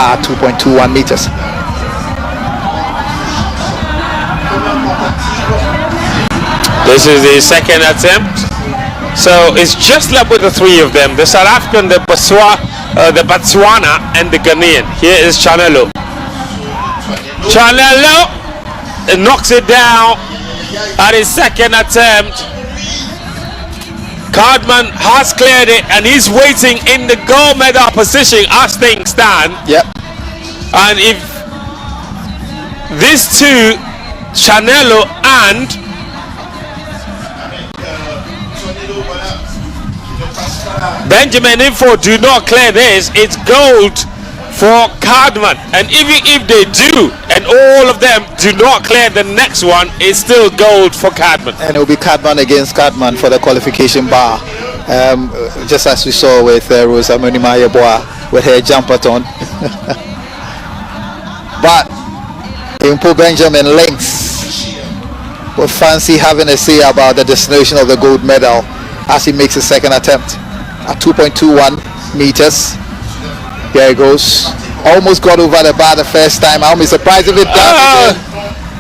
at 2.21 meters. This is the second attempt. So it's just left with the three of them. The South African, the Botswana, and the Ghanaian. Here is Chanelo. Chanelo knocks it down at his second attempt. Cardman has cleared it and he's waiting in the gold medal position as things stand. Yep. And if these two, Chanelo and Benjamin Info, do not clear this, it's gold for Cardman. And even if they do, and all of them do not clear the next one, it's still gold for Cardman. And it will be Cardman against Cardman for the qualification bar. Just as we saw with Rosamuni Mayeboa with her jumper on. But Impo Benjamin links with fancy having a say about the destination of the gold medal as he makes his second attempt at 2.21 meters. There he goes. Almost got over the bar the first time. I'll be surprised if it does.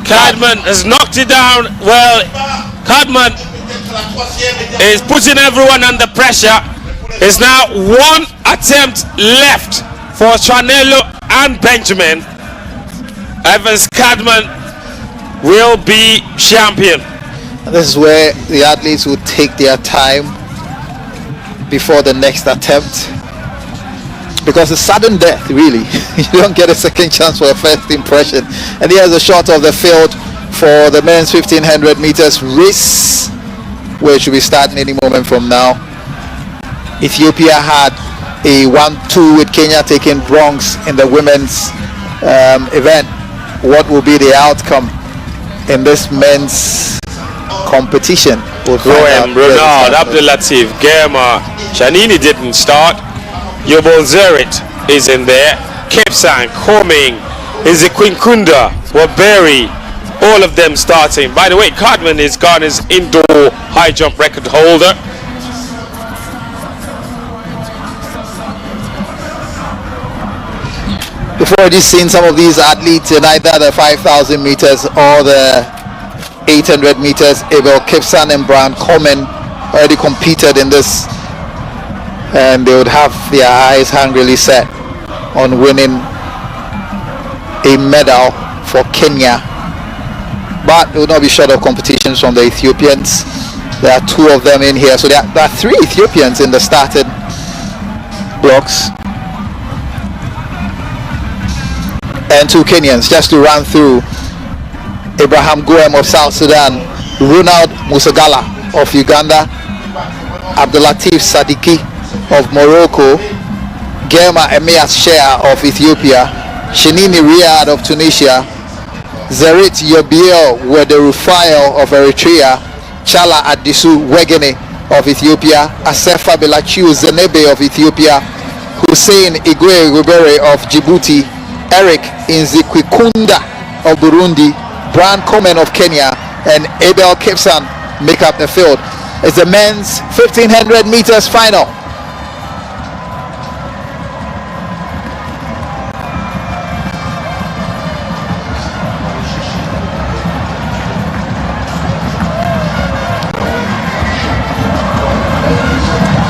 Cardman has knocked it down. Well, Cardman is putting everyone under pressure. There's now one attempt left for Chanelo and Benjamin. Evans Cardman will be champion. And this is where the athletes will take their time before the next attempt, because it's sudden death, really. You don't get a second chance for a first impression. And here's a shot of the field for the men's 1500 meters race, which will be starting any moment from now. Ethiopia had a 1-2 with Kenya taking bronze in the women's event. What will be the outcome in this men's competition? Komen, Ronald, Abdulatif, Germa, Shanini didn't start. Yobol Zerit is in there. Kepsang, Komen, Iziquinkunda, Waberi, all of them starting. By the way, Cardman is Ghana's indoor high jump record holder. Before already seen some of these athletes in either the 5,000 meters or the 800 meters. Abel Kipsan and Brian Komen already competed in this, and they would have their eyes hungrily set on winning a medal for Kenya. But it will not be short of competitions from the Ethiopians. There are two of them in here, so there are three Ethiopians in the starting blocks and two Kenyans. Just to run through: Abraham Goem of South Sudan, Ronald Musagala of Uganda, Abdulatif Sadiki of Morocco, Germa Emias Shea of Ethiopia, Shinini Riyad of Tunisia, Zerit Yobiel Wederufael of Eritrea, Chala Adisu Wegene of Ethiopia, Asefa Belachiu Zenebe of Ethiopia, Hussein Igwe Rubere of Djibouti, Eric Inzikwikunda of Burundi, Brian Komen of Kenya, and Abel Kipsan make up the field. It's the men's 1500 meters final.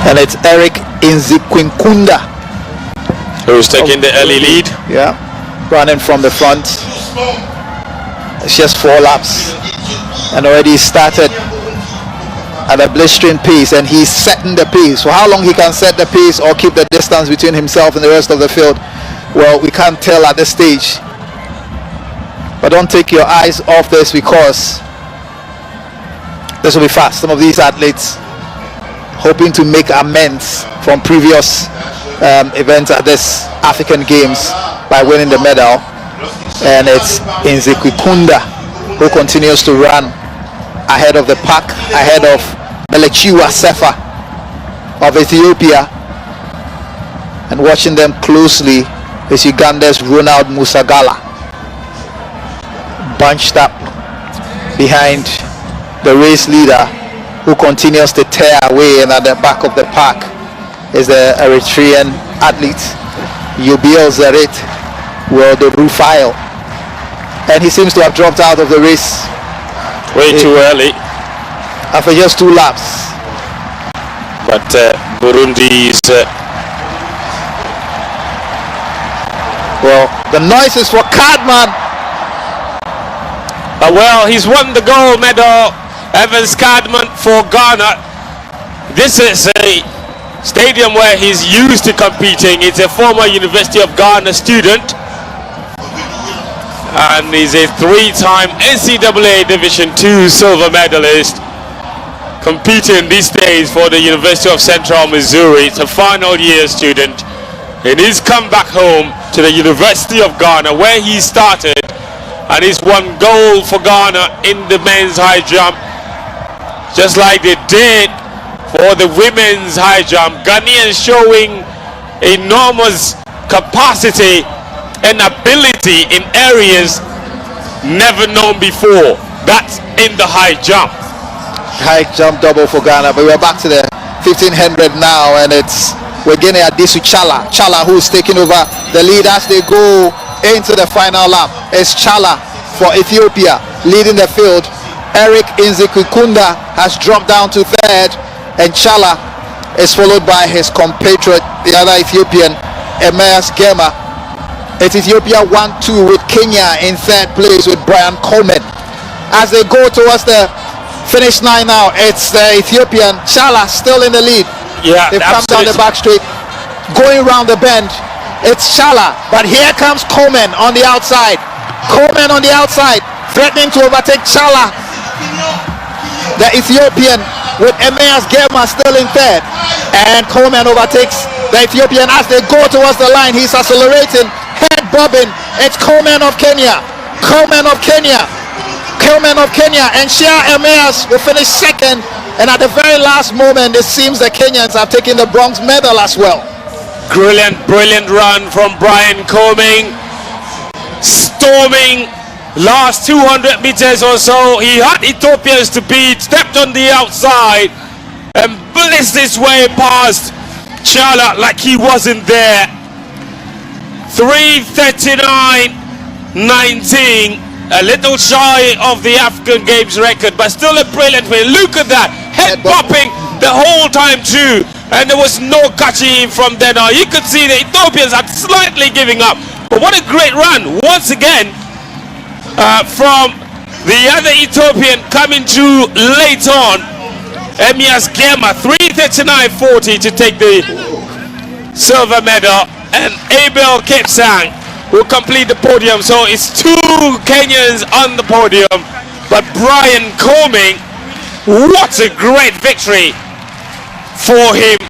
And it's Eric Inziquinkunda who's taking the early lead. Yeah, running from the front. It's just 4 laps and already started at a blistering pace, and he's setting the pace. So how long he can set the pace or keep the distance between himself and the rest of the field, well, we can't tell at this stage. But don't take your eyes off this, because this will be fast. Some of these athletes hoping to make amends from previous events at this African Games by winning the medal. And it's Inzikwikunda who continues to run ahead of the pack, ahead of Melechiwa Sefa of Ethiopia. And watching them closely is Uganda's Ronald Musagala, bunched up behind the race leader, who continues to tear away. And at the back of the pack is the Eritrean athlete Yobiel Zerit Well, the Rufile. And he seems to have dropped out of the race. Way too early. After just 2 laps. But Burundi's... well, the noise is for Cardman. well, he's won the gold medal. Evans Cardman for Ghana. This is a stadium where he's used to competing. It's a former University of Ghana student. And he's a 3-time NCAA Division II silver medalist, competing these days for the University of Central Missouri. It's a final year student, and he's come back home to the University of Ghana where he started, and he's won gold for Ghana in the men's high jump, just like they did for the women's high jump. Ghanaians showing enormous capacity and ability in areas never known before. That's in the high jump. High jump double for Ghana, but we're back to the 1500 now, and we're getting at this with Chala, who's taking over the lead as they go into the final lap. It's Chala for Ethiopia leading the field. Eric Inzikukunda has dropped down to 3rd, and Chala is followed by his compatriot, the other Ethiopian, Emeas Gema. It's Ethiopia 1-2 with Kenya in 3rd place with Brian Komen. As they go towards the finish line now, it's the Ethiopian Chala still in the lead. Yeah, they've come down the back straight, going round the bend. It's Chala, but here comes Komen on the outside. Komen on the outside, threatening to overtake Chala. The Ethiopian with Emeas Gema still in 3rd, and Komen overtakes the Ethiopian as they go towards the line. He's accelerating, head bobbing. It's Komen of Kenya. Komen of Kenya, and Shia Emeas will finish 2nd. And at the very last moment, it seems the Kenyans have taken the bronze medal as well. Brilliant run from Brian Komen, storming last 200 meters or so. He had Ethiopians to beat, stepped on the outside and blitzed his way past Chala like he wasn't there. 3:39.19, a little shy of the African Games record, but still a brilliant win. Look at that, head bopping the whole time too, and there was no catching him from then on. You could see the Ethiopians are slightly giving up, but what a great run once again from the other Ethiopian coming through late on, Emeas Gema. 3:39.40 to take the silver medal, and Abel Kipsang will complete the podium. So it's 2 Kenyans on the podium, but Brian Komen, what a great victory for him.